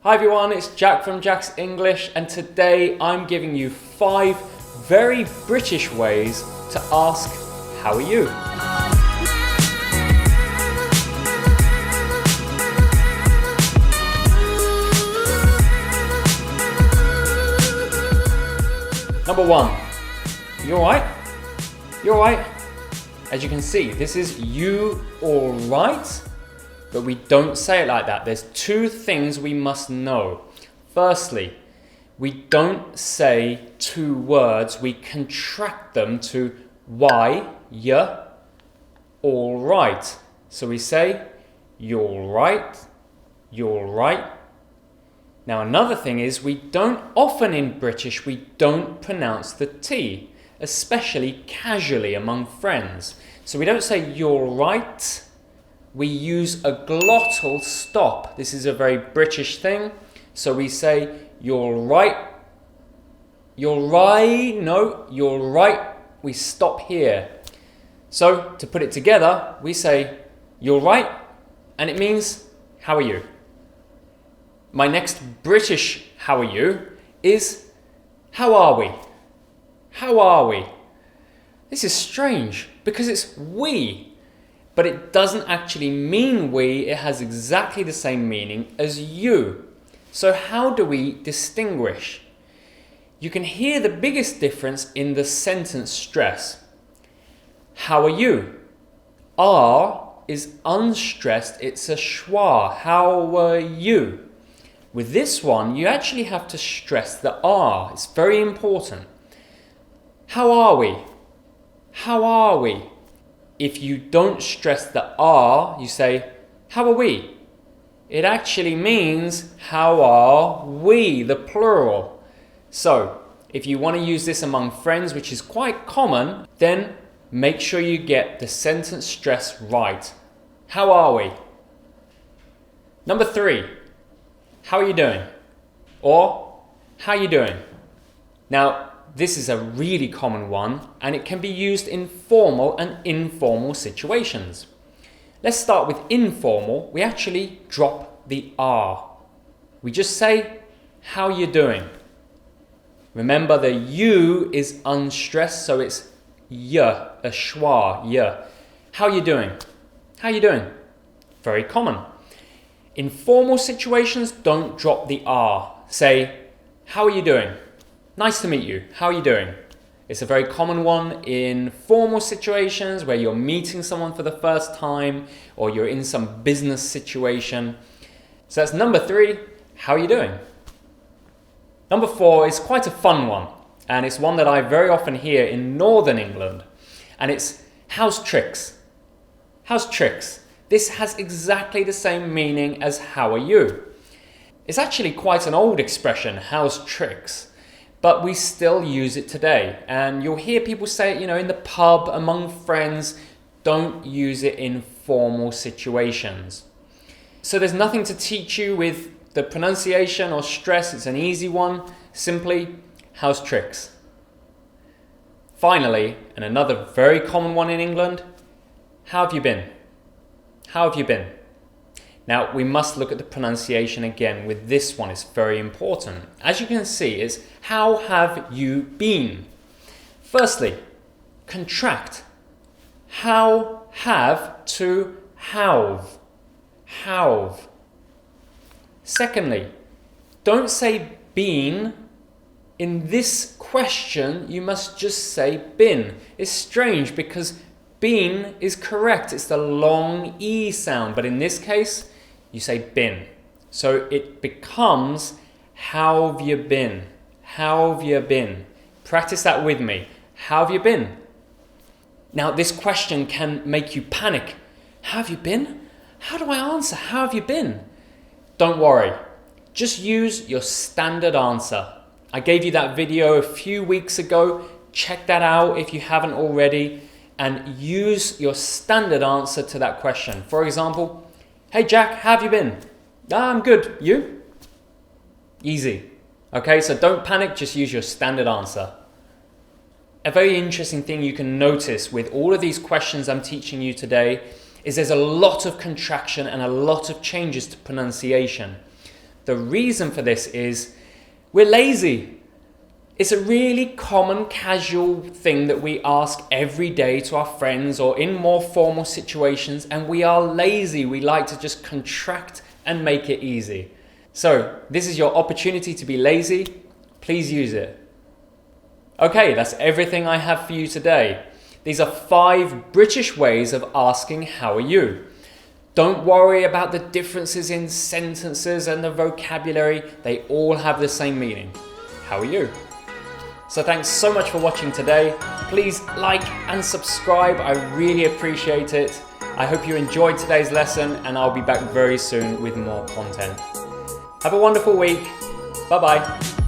Hi everyone, it's Jack from Jack's English, and today I'm giving you 5 very British ways to ask, how are you? Number 1, you alright? You alright? As you can see, this is you alright? But we don't say it like that. There's 2 things we must know. Firstly, we don't say 2 words. We contract them to y, all right. So we say, you're right, you're right. Now another thing is we don't often in British, we don't pronounce the T, especially casually among friends. So we don't say you're right. We use a glottal stop. This is a very British thing. So we say, you're right. You're right. No, you're right. We stop here. So to put it together, we say, you're right. And it means, how are you? My next British how are you is, how are we? How are we? This is strange because it's we. But it doesn't actually mean we, it has exactly the same meaning as you. So how do we distinguish? You can hear the biggest difference in the sentence stress. How are you? R is unstressed, it's a schwa. How are you? With this one, you actually have to stress the R. It's very important. How are we? How are we? If you don't stress the R, you say, how are we? It actually means, how are we, the plural. So, if you want to use this among friends, which is quite common, then make sure you get the sentence stress right. How are we? Number 3, how are you doing? Or, how are you doing? Now, this is a really common one, and it can be used in formal and informal situations. Let's start with informal. We actually drop the R. We just say, how you doing? Remember the you is unstressed, so it's y, a schwa, y. How you doing? How you doing? Very common. In formal situations, don't drop the R. Say, how are you doing? Nice to meet you. How are you doing? It's a very common one in formal situations where you're meeting someone for the first time or you're in some business situation. So that's number 3. How are you doing? Number 4 is quite a fun one, and it's one that I very often hear in Northern England, and it's how's tricks? How's tricks? This has exactly the same meaning as how are you? It's actually quite an old expression, how's tricks? But we still use it today. And you'll hear people say it, in the pub, among friends. Don't use it in formal situations. So there's nothing to teach you with the pronunciation or stress. It's an easy one. Simply, how's tricks? Finally, and another very common one in England, how have you been? How have you been? Now, we must look at the pronunciation again with this one. It's very important. As you can see, it's how have you been? Firstly, contract. How have to have. Have. Secondly, don't say been. In this question, you must just say been. It's strange because been is correct. It's the long E sound. But in this case, you say been. So it becomes, how have you been? How have you been? Practice that with me. How have you been? Now this question can make you panic. How have you been? How do I answer? How have you been? Don't worry. Just use your standard answer. I gave you that video a few weeks ago. Check that out if you haven't already, and use your standard answer to that question. For example, hey Jack, how have you been? I'm good. You? Easy. Okay, so don't panic, just use your standard answer. A very interesting thing you can notice with all of these questions I'm teaching you today is there's a lot of contraction and a lot of changes to pronunciation. The reason for this is we're lazy. It's a really common casual thing that we ask every day to our friends or in more formal situations, and we are lazy. We like to just contract and make it easy. So this is your opportunity to be lazy. Please use it. Okay, that's everything I have for you today. These are 5 British ways of asking how are you. Don't worry about the differences in sentences and the vocabulary. They all have the same meaning. How are you? So thanks so much for watching today. Please like and subscribe. I really appreciate it. I hope you enjoyed today's lesson, and I'll be back very soon with more content. Have a wonderful week. Bye-bye.